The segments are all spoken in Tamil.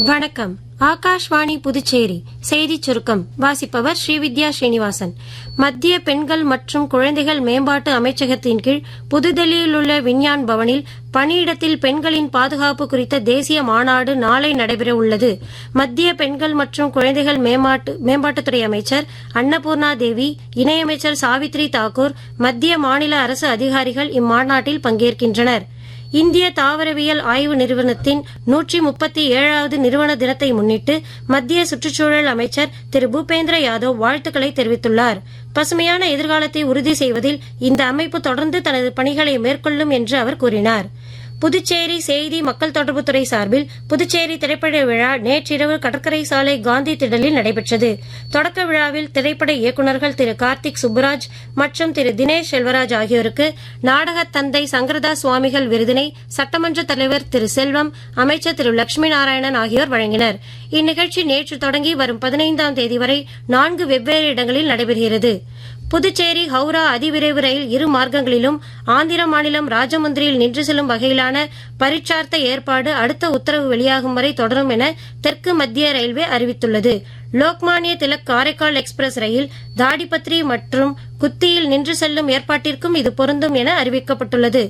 வணக்கம். ஆகாஷ்வாணி புதுச்சேரி செய்திச் சுருக்கம் வாசிப்பவர் ஸ்ரீவித்யா ஸ்ரீனிவாசன். மத்திய பெண்கள் மற்றும் குழந்தைகள் மேம்பாட்டு அமைச்சகத்தின் கீழ் புதுதில்லியில் உள்ள விஞ்ஞான் பவனில் பணியிடத்தில் பெண்களின் பாதுகாப்பு குறித்த தேசிய மாநாடு நாளை நடைபெறவுள்ளது. மத்திய பெண்கள் மற்றும் குழந்தைகள் மேம்பாட்டுத்துறை அமைச்சர் அன்னபூர்ணா தேவி, இணையமைச்சர் சாவித்ரி தாக்கூர், மத்திய மாநில அரசு அதிகாரிகள் இம்மாநாட்டில் பங்கேற்கின்றனர். இந்திய தாவரவியல் ஆய்வு நிறுவனத்தின் 137வது நிறுவன தினத்தை முன்னிட்டு மத்திய சுற்றுச்சூழல் அமைச்சர் திரு பூபேந்திர யாதவ் வாழ்த்துக்களை தெரிவித்துள்ளார். பசுமையான எதிர்காலத்தை உறுதி செய்வதில் இந்த அமைப்பு தொடர்ந்து தனது பணிகளை மேற்கொள்ளும் என்று அவர் கூறினார். புதுச்சேரி செய்தி மக்கள் தொடர்புத்துறை சார்பில் புதுச்சேரி திரைப்பட விழா நேற்றிரவு கடற்கரை சாலை காந்தி திடலில் நடைபெற்றது. தொடக்க விழாவில் திரைப்பட இயக்குநர்கள் திரு கார்த்திக் சுப்புராஜ் மற்றும் திரு தினேஷ் செல்வராஜ் ஆகியோருக்கு நாடகத் தந்தை சங்கரதாஸ் சுவாமிகள் விருதினை சட்டமன்ற தலைவர் திரு செல்வம், அமைச்சர் திரு லட்சுமி நாராயணன் ஆகியோர் வழங்கினர். இந்நிகழ்ச்சி நேற்று தொடங்கி வரும் 15ஆம் தேதி வரை 4 வெவ்வேறு இடங்களில் நடைபெறுகிறது. புதுச்சேரி ஹவுரா அதிவிரைவு ரயில் இரு மார்க்கங்களிலும் ஆந்திர மாநிலம் ராஜமுந்திரியில் நின்று செல்லும் வகையிலான பரீட்சார்த்த ஏற்பாடு அடுத்த உத்தரவு வெளியாகும் வரை தொடரும் என தெற்கு மத்திய ரயில்வே அறிவித்துள்ளது. லோக்மானிய திலக் காரைக்கால் எக்ஸ்பிரஸ் ரயில் தாடிப்பத்ரி மற்றும் குத்தியில் நின்று செல்லும் ஏற்பாட்டிற்கும் இது பொருந்தும் என அறிவிக்கப்பட்டுள்ளது.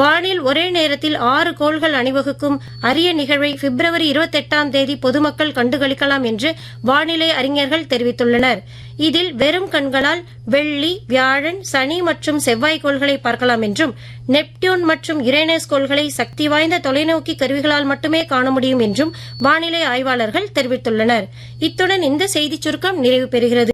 வானில் ஒரே நேரத்தில் 6 கோள்கள் அணிவகுக்கும் அரிய நிகழ்வை பிப்ரவரி 28ஆம் தேதி பொதுமக்கள் கண்டுகளிக்கலாம் என்று வானிலை அறிஞர்கள் தெரிவித்துள்ளனர். இதில் வெறும் கண்களால் வெள்ளி, வியாழன், சனி மற்றும் செவ்வாய் கோள்களை பார்க்கலாம் என்றும், நெப்டியூன் மற்றும் யுரேனஸ் கோள்களை சக்தி வாய்ந்த தொலைநோக்கி கருவிகளால் மட்டுமே காண முடியும் என்றும் வானிலை ஆய்வாளர்கள் தெரிவித்துள்ளனர். இத்துடன் இந்த செய்திச் சுருக்கம் நிறைவு பெறுகிறது.